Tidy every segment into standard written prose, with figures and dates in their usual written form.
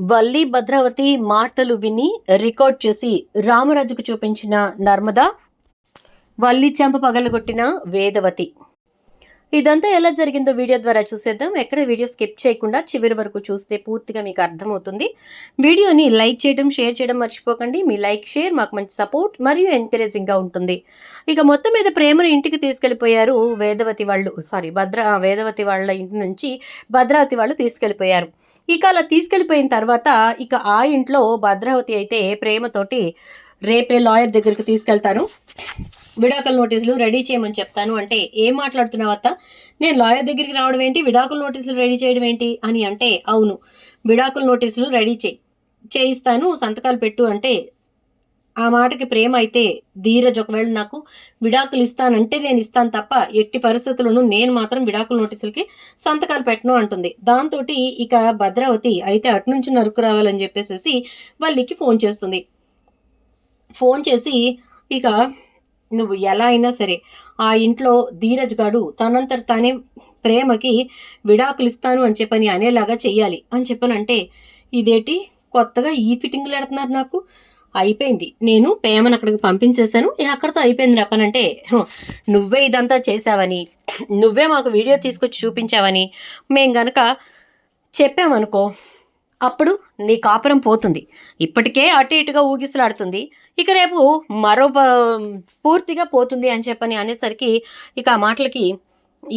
వల్లి భద్రావతి మాటలు విని రికార్డ్ చేసి రామరాజుకు చూపించిన నర్మద, వల్లి చెంప పగలగొట్టిన వేదవతి. ఇదంతా ఎలా జరిగిందో వీడియో ద్వారా చూసేద్దాం. ఎక్కడ వీడియో స్కిప్ చేయకుండా చివరి వరకు చూస్తే పూర్తిగా మీకు అర్థమవుతుంది. వీడియోని లైక్ చేయడం, షేర్ చేయడం మర్చిపోకండి. మీ లైక్, షేర్ మాకు మంచి సపోర్ట్ మరియు ఎంకరేజింగ్గా ఉంటుంది. ఇక మొత్తం మీద ప్రేమను ఇంటికి తీసుకెళ్లిపోయారు వేదవతి వాళ్ళు. వేదవతి వాళ్ళ ఇంటి నుంచి భద్రావతి వాళ్ళు తీసుకెళ్లిపోయారు. ఇక అలా తీసుకెళ్లిపోయిన తర్వాత ఇక ఆ ఇంట్లో భద్రావతి అయితే ప్రేమతోటి రేపే లాయర్ దగ్గరికి తీసుకెళ్తాను, విడాకుల నోటీసులు రెడీ చేయమని చెప్తాను అంటే, ఏం మాట్లాడుతున్నావు అత్త, నేను లాయర్ దగ్గరికి రావడం ఏంటి, విడాకుల నోటీసులు రెడీ చేయడం ఏంటి అని అంటే, అవును విడాకుల నోటీసులు రెడీ చేయిస్తాను, సంతకాలు పెట్టు అంటే, ఆ మాటకి ప్రేమ అయితే, ధీరజ్ ఒకవేళ నాకు విడాకులు ఇస్తానంటే నేను ఇస్తాను తప్ప ఎట్టి పరిస్థితులను నేను మాత్రం విడాకుల నోటీసులకి సంతకాలు పెట్టను అంటుంది. దాంతో ఇక భద్రావతి అయితే అటు నుంచి నరుకు రావాలని చెప్పేసి వాళ్ళకి ఫోన్ చేస్తుంది. ఫోన్ చేసి, ఇక నువ్వు ఎలా అయినా సరే ఆ ఇంట్లో ధీరజ్ గాడు తనంతట తానే ప్రేమకి విడాకులు ఇస్తాను అని చెప్పని అనేలాగా చెయ్యాలి అని చెప్పనంటే, ఇదేంటి కొత్తగా ఈ ఫిట్టింగ్లు ఎడుతున్నారు, నాకు అయిపోయింది, నేను ప్రేమను అక్కడికి పంపించేశాను, అక్కడితో అయిపోయింది రప్పనంటే, నువ్వే ఇదంతా చేసావని, నువ్వే మాకు వీడియో తీసుకొచ్చి చూపించావని మేం గనక చెప్పామనుకో, అప్పుడు నీ కాపురం పోతుంది. ఇప్పటికే అటు ఇటుగా ఊగిసలాడుతుంది, ఇక రేపు మరో పూర్తిగా పోతుంది అని చెప్పని అనేసరికి ఇక ఆ మాటలకి,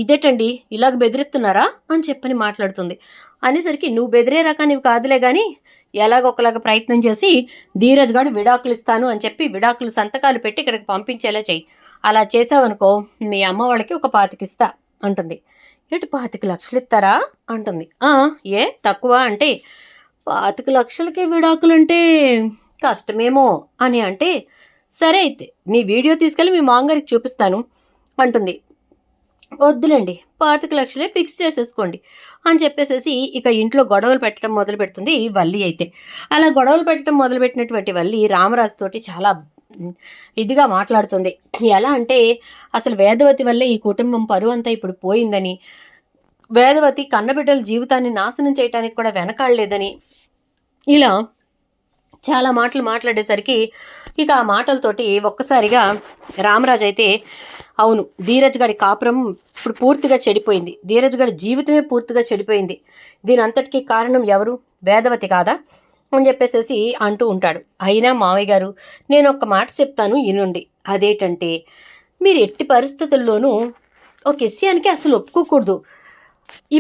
ఇదేటండి ఇలాగ బెదిరిస్తున్నారా అని చెప్పని మాట్లాడుతుంది. అనేసరికి, నువ్వు బెదిరే రకానివి కాదులే కానీ ఎలాగొకలాగా ప్రయత్నం చేసి ధీరజ్ గారు విడాకులు ఇస్తాను అని చెప్పి విడాకులు సంతకాలు పెట్టి ఇక్కడికి పంపించేలా చెయ్యి. అలా చేసావనుకో మీ అమ్మ వాళ్ళకి ఒక 25 ఇస్తా అంటుంది. ఏంటి 25 లక్షలు ఇస్తారా అంటుంది. ఏ తక్కువ అంటే, 25 లక్షలకి విడాకులంటే కష్టమేమో అని అంటే, సరే అయితే నీ వీడియో తీసుకెళ్ళి మీ మామగారికి చూపిస్తాను అంటుంది. వద్దులేండి 25 లక్షలే ఫిక్స్ చేసేసుకోండి అని చెప్పేసేసి ఇక ఇంట్లో గొడవలు పెట్టడం మొదలు పెడుతుంది వల్లి అయితే. అలా గొడవలు పెట్టడం మొదలుపెట్టినటువంటి వల్లి రామరాజు తోటి చాలా ఇదిగా మాట్లాడుతుంది. ఎలా అంటే, అసలు వేదవతి వల్లే ఈ కుటుంబం పరువు అంతా ఇప్పుడు పోయిందని, వేదవతి కన్నబిడ్డల జీవితాన్ని నాశనం చేయడానికి కూడా వెనకాడలేదని, ఇలా చాలా మాటలు మాట్లాడేసరికి ఇక ఆ మాటలతోటి ఒక్కసారిగా రామరాజు అయితే, అవును ధీరజ్ గడి కాపురం ఇప్పుడు పూర్తిగా చెడిపోయింది, ధీరజ్ గడి జీవితమే పూర్తిగా చెడిపోయింది, దీని అంతటికీ కారణం ఎవరు, వేదవతి కాదా అని చెప్పేసి అంటూ ఉంటాడు. అయినా మావయ్య గారు నేను ఒక్క మాట చెప్తాను ఇనుండి, అదేంటంటే మీరు ఎట్టి పరిస్థితుల్లోనూ ఒక విషయానికి అసలు ఒప్పుకోకూడదు.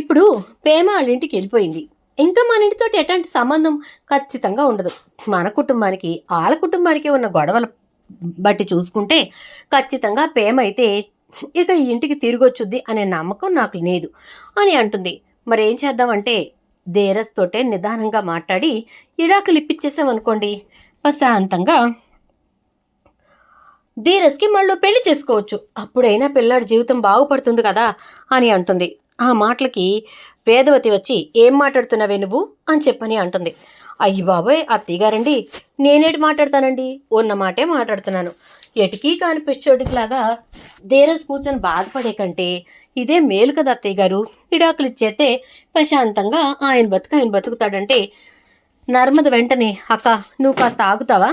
ఇప్పుడు ప్రేమ వాళ్ళ ఇంటికి వెళ్ళిపోయింది, ఇంకా మన ఇంటితో ఎటువంటి సంబంధం ఖచ్చితంగా ఉండదు. మన కుటుంబానికి వాళ్ళ కుటుంబానికి ఉన్న గొడవలు బట్టి చూసుకుంటే ఖచ్చితంగా ప్రేమ అయితే ఇక ఈ ఇంటికి తిరిగొచ్చుద్ది అనే నమ్మకం నాకు లేదు అని అంటుంది. మరేం చేద్దామంటే, ధీరజ్ తోటే నిదానంగా మాట్లాడి ఇడాకులు ఇప్పించేసామనుకోండి, ప్రశాంతంగా ధీరజ్కి మళ్ళీ పెళ్లి చేసుకోవచ్చు, అప్పుడైనా పిల్లాడి జీవితం బాగుపడుతుంది కదా అని అంటుంది. ఆ మాటలకి వేదవతి వచ్చి, ఏం మాట్లాడుతున్నావే నువ్వు అని చెప్పని అంటుంది. అయ్యి బాబోయ్ అత్తయ్య గారండి, నేనేటి మాట్లాడతానండి, ఉన్న మాటే మాట్లాడుతున్నాను, ఎటికీ కాని పిచ్చోడికిలాగా ధీరజ్ కూర్చొని బాధపడే కంటే ఇదే మేలు కదా అత్తయ్య గారు, విడాకులు ఇచ్చేస్తే ప్రశాంతంగా ఆయన బతుకుతాడంటే, నర్మద వెంటనే, అక్క నువ్వు కాస్త ఆగుతావా,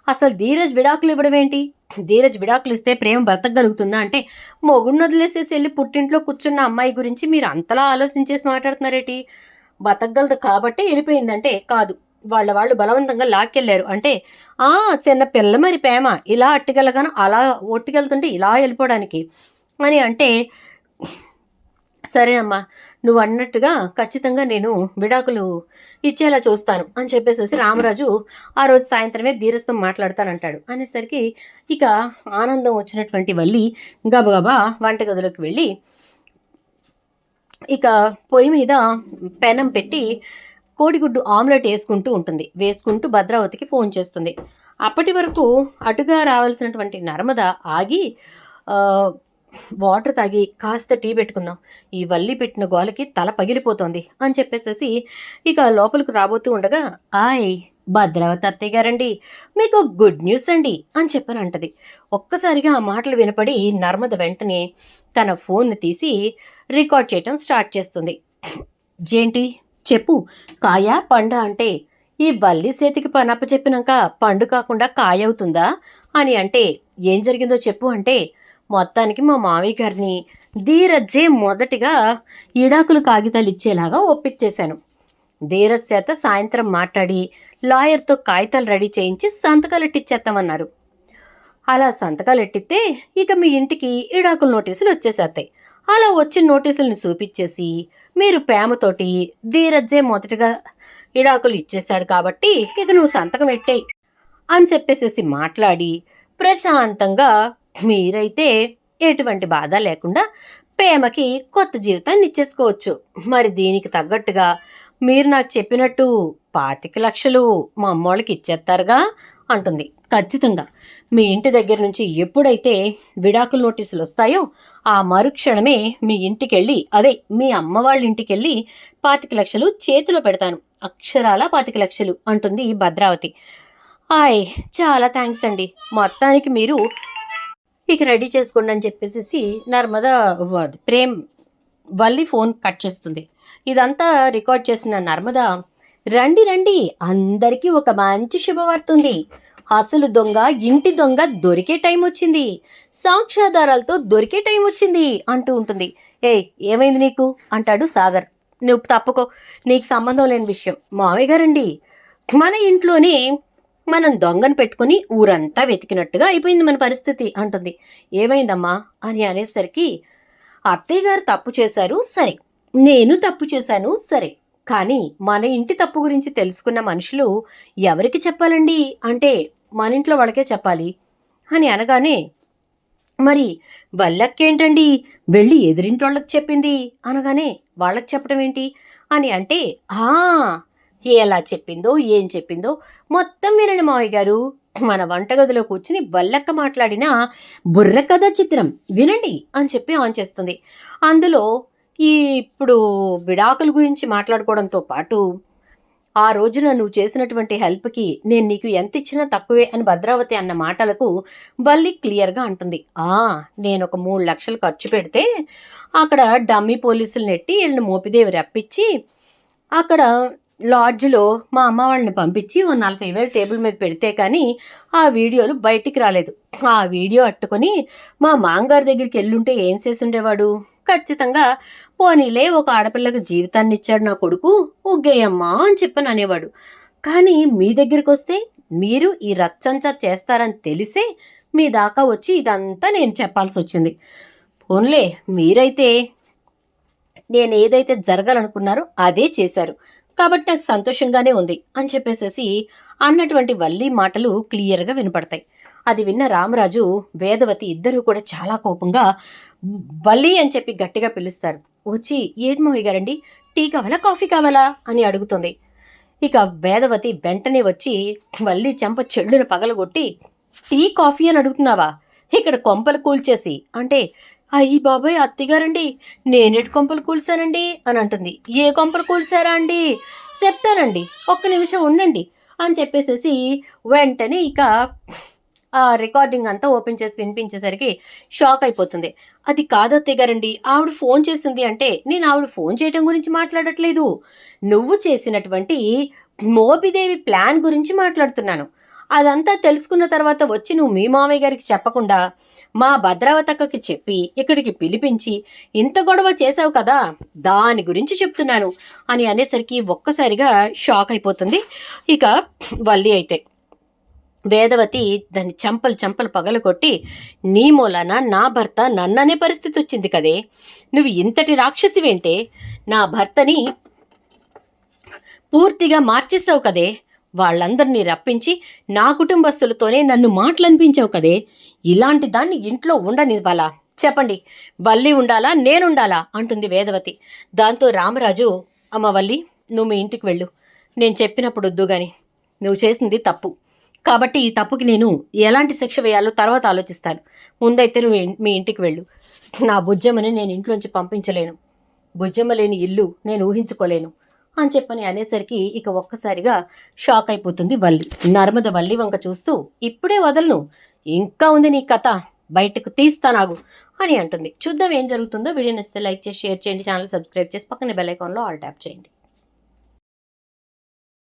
అసలు ధీరజ్ విడాకులు ఇవ్వడం ఏంటి, ధీరజ్ విడాకులు ఇస్తే ప్రేమ బ్రతకగలుగుతుందా అంటే, మొగుడిని వదిలేసేసి వెళ్ళి పుట్టింట్లో కూర్చున్న అమ్మాయి గురించి మీరు అంతలా ఆలోచించేసి మాట్లాడుతున్నారేటి, బతకగలదు కాబట్టి వెళ్ళిపోయిందంటే, కాదు వాళ్ళు బలవంతంగా లాక్కెళ్ళారు అంటే, చిన్న పిల్ల మరి ప్రేమ ఇలా అట్టుకెళ్ళగాను అలా ఒట్టుకెళ్తుంటే ఇలా వెళ్ళిపోవడానికి అని అంటే, సరేనమ్మా నువ్వు అన్నట్టుగా ఖచ్చితంగా నేను విడాకులు ఇచ్చేలా చూస్తాను అని చెప్పేసి రామరాజు ఆ రోజు సాయంత్రమే ధీరజ్తో మాట్లాడతానంటాడు. అనేసరికి ఇక ఆనందం వచ్చినటువంటి వల్లి గబగబా వంటగదిలోకి వెళ్ళి ఇక పొయ్యి మీద పెనం పెట్టి కోడిగుడ్డు ఆమ్లెట్ వేసుకుంటూ భద్రావతికి ఫోన్ చేస్తుంది. అప్పటి వరకు అటుగా రావాల్సినటువంటి నర్మద ఆగి వాటర్ తాగి కాస్త టీ పెట్టుకుందాం, ఈ వల్లి పెట్టిన గోలకి తల పగిలిపోతోంది అని చెప్పేసి ఇక లోపలికి రాబోతూ ఉండగా, భద్రావతి అత్తయ్య గారండి మీకు గుడ్ న్యూస్ అండి అని చెప్పని అంటది. ఒక్కసారిగా ఆ మాటలు వినపడి నర్మద వెంటనే తన ఫోన్ తీసి రికార్డ్ చేయటం స్టార్ట్ చేస్తుంది. జేంటి చెప్పు, కాయ పండ అంటే ఈ వల్లి చేతికి పనప్ప చెప్పినాక పండు కాకుండా కాయ అవుతుందా అని అంటే, ఏం జరిగిందో చెప్పు అంటే, మొత్తానికి మా మావయ్య గారిని ధీరజ్జే మొదటిగా ఈడాకులు కాగితాలు ఇచ్చేలాగా ఒప్పించేశాను. ధీరజ్ చేత సాయంత్రం మాట్లాడి లాయర్తో కాగితాలు రెడీ చేయించి సంతకాలు ఎట్టిచ్చేస్తామన్నారు. అలా సంతకాలు ఎట్టిస్తే ఇక మీ ఇంటికి ఈడాకుల నోటీసులు వచ్చేసేస్తాయి. అలా వచ్చిన నోటీసులను చూపించేసి మీరు ప్రేమతోటి ధీరజ్జే మొదటిగా ఇడాకులు ఇచ్చేశాడు కాబట్టి ఇక నువ్వు సంతకం పెట్టేయి అని చెప్పేసేసి మాట్లాడి ప్రశాంతంగా మీరైతే ఎటువంటి బాధ లేకుండా ప్రేమకి కొత్త జీవితాన్ని ఇచ్చేసుకోవచ్చు. మరి దీనికి తగ్గట్టుగా మీరు నాకు చెప్పినట్టు 25 లక్షలు మా అమ్మోళ్ళకి ఇచ్చేస్తారుగా అంటుంది. ఖచ్చితంగా మీ ఇంటి దగ్గర నుంచి ఎప్పుడైతే విడాకుల నోటీసులు వస్తాయో ఆ మరుక్షణమే మీ ఇంటికి వెళ్ళి, అదే మీ అమ్మ వాళ్ళ ఇంటికి వెళ్ళి 25 లక్షలు చేతిలో పెడతాను. అక్షరాల 25 లక్షలు అంటుంది భద్రావతి. ఆయ్, చాలా థ్యాంక్స్ అండి, మొత్తానికి మీరు ఇక రెడీ చేసుకోండి అని చెప్పేసి నర్మదా ప్రేమ్ వల్లి ఫోన్ కట్ చేస్తుంది. ఇదంతా రికార్డ్ చేసిన నర్మదా, రండి రండి, అందరికీ ఒక మంచి శుభవార్త ఉంది. అసలు దొంగ, ఇంటి దొంగ దొరికే టైం వచ్చింది, సాక్ష్యాధారాలతో దొరికే టైం వచ్చింది అంటూ ఉంటుంది. ఏయ్, ఏమైంది నీకు అంటాడు సాగర్. నువ్వు తప్పుకో, నీకు సంబంధం లేని విషయం. మావయ్య గారండి, మన ఇంట్లోనే మనం దొంగను పెట్టుకుని ఊరంతా వెతికినట్టుగా అయిపోయింది మన పరిస్థితి అంటుంది. ఏమైందమ్మా అని అనేసరికి, అత్తయ్య గారు తప్పు చేశారు సరే, నేను తప్పు చేశాను సరే, కానీ మన ఇంటి తప్పు గురించి తెలుసుకున్న మనుషులు ఎవరికి చెప్పాలండి అంటే మన ఇంట్లో వాళ్ళకే చెప్పాలి అని అనగానే, మరి వల్లక్కేంటండి వెళ్ళి ఎదురింటోళ్ళకి చెప్పింది అనగానే వాళ్ళకి చెప్పడం ఏంటి అని అంటే, ఎలా చెప్పిందో ఏం చెప్పిందో మొత్తం వినండి మావయ్య గారు. మన వంటగదిలో కూర్చుని వల్లక్క మాట్లాడిన బుర్ర కథ చిత్రం వినండి అని చెప్పి ఆన్ చేస్తుంది. అందులో ఇప్పుడు విడాకుల గురించి మాట్లాడుకోవడంతో పాటు ఆ రోజున నువ్వు చేసినటువంటి హెల్ప్కి నేను నీకు ఎంత ఇచ్చినా తక్కువే అని భద్రావతి అన్న మాటలకు వల్లి క్లియర్గా అంటుంది. నేను ఒక 3 లక్షలు ఖర్చు పెడితే అక్కడ డమ్మీ పోలీసులు నెట్టి వీళ్ళని మోపిదేవి రప్పించి అక్కడ లాడ్జ్లో మా అమ్మ వాళ్ళని పంపించి ఓ 40,000 టేబుల్ మీద పెడితే కానీ ఆ వీడియోలు బయటికి రాలేదు. ఆ వీడియో అట్టుకొని మా మాంగారి దగ్గరికి వెళ్ళుంటే ఏం చేసి ఉండేవాడు? ఖచ్చితంగా పోనీలే, ఒక ఆడపిల్లకి జీవితాన్ని ఇచ్చాడు నా కొడుకు, ఒగ్గేయమ్మా అని చెప్పని అనేవాడు. కానీ మీ దగ్గరికి వస్తే మీరు ఈ రచ్చంచా చేస్తారని తెలిసే మీ దాకా వచ్చి ఇదంతా నేను చెప్పాల్సి వచ్చింది. పోన్లే, మీరైతే నేను ఏదైతే జరగాలనుకున్నారో అదే చేశారు కాబట్టి నాకు సంతోషంగానే ఉంది అని చెప్పేసేసి అన్నటువంటి వల్లి మాటలు క్లియర్గా వినపడతాయి. అది విన్న రామరాజు, వేదవతి ఇద్దరూ కూడా చాలా కోపంగా వల్లి అని చెప్పి గట్టిగా పిలుస్తారు. వచ్చి, ఏడు మావయ్య గారండి, టీ కావాలా కాఫీ కావాలా అని అడుగుతుంది. ఇక వేదవతి వెంటనే వచ్చి వల్లి చెంప చెల్లును పగలగొట్టి, టీ కాఫీ అని అడుగుతున్నావా, ఇక్కడ కొంపలు కూల్చేసి అంటే, అయ్యి బాబాయ్ అత్తిగారండి, నేనేటి కొంపలు కూల్చానండి అని అంటుంది. ఏ కొంపలు కూల్చారా అండి చెప్తానండి, ఒక్క నిమిషం ఉండండి అని చెప్పేసేసి వెంటనే ఇక ఆ రికార్డింగ్ అంతా ఓపెన్ చేసి వినిపించేసరికి షాక్ అయిపోతుంది. అది కాదు అత్తయ్య గారండి, ఆవిడ ఫోన్ చేసింది అంటే నేను ఆవిడ ఫోన్ చేయటం గురించి మాట్లాడట్లేదు, నువ్వు చేసినటువంటి మోపిదేవి ప్లాన్ గురించి మాట్లాడుతున్నాను. అదంతా తెలుసుకున్న తర్వాత వచ్చి నువ్వు మీ మామయ్య గారికి చెప్పకుండా మా భద్రావతక్కకి చెప్పి ఇక్కడికి పిలిపించి ఇంత గొడవ చేసావు కదా, దాని గురించి చెప్తున్నాను అని అనేసరికి ఒక్కసారిగా షాక్ అయిపోతుంది ఇక వల్లి. అయితే వేదవతి దాన్ని చంపలు పగలగొట్టి, నీ మూలాన నా భర్త నన్ననే పరిస్థితి వచ్చింది కదే, నువ్వు ఇంతటి రాక్షసివేంటే, నా భర్తని పూర్తిగా మార్చేసావు కదే, వాళ్ళందరినీ రప్పించి నా కుటుంబస్తులతోనే నన్ను మాటలనిపించావు కదే, ఇలాంటి దాన్ని ఇంట్లో ఉండనివ్వాలా చెప్పండి, వల్లి ఉండాలా నేనుండాలా అంటుంది వేదవతి. దాంతో రామరాజు, అమ్మ వల్లి, నువ్వు మీ ఇంటికి వెళ్ళు, నేను చెప్పినప్పుడు వద్దు గాని, నువ్వు చేసింది తప్పు కాబట్టి ఈ తప్పుకి నేను ఎలాంటి శిక్ష వేయాలో తర్వాత ఆలోచిస్తాను, ముందైతే నువ్వు మీ ఇంటికి వెళ్ళు, నా బుజ్జమ్మని నేను ఇంట్లోంచి పంపించలేను, బుజ్జమ్మ లేని ఇల్లు నేను ఊహించుకోలేను అని చెప్పని అనేసరికి ఇక ఒక్కసారిగా షాక్ అయిపోతుంది వల్లి. నర్మద వల్లి వంక చూస్తూ, ఇప్పుడే వదలను, ఇంకా ఉంది నీ కథ, బయటకు తీస్తానాగు అని అంటుంది. చూద్దాం ఏం జరుగుతుందో. వీడియో నచ్చితే లైక్ చేసి షేర్ చేయండి, ఛానల్ సబ్స్క్రైబ్ చేసి పక్కన బెల్ ఐకాన్లో ఆల్ ట్యాప్ చేయండి.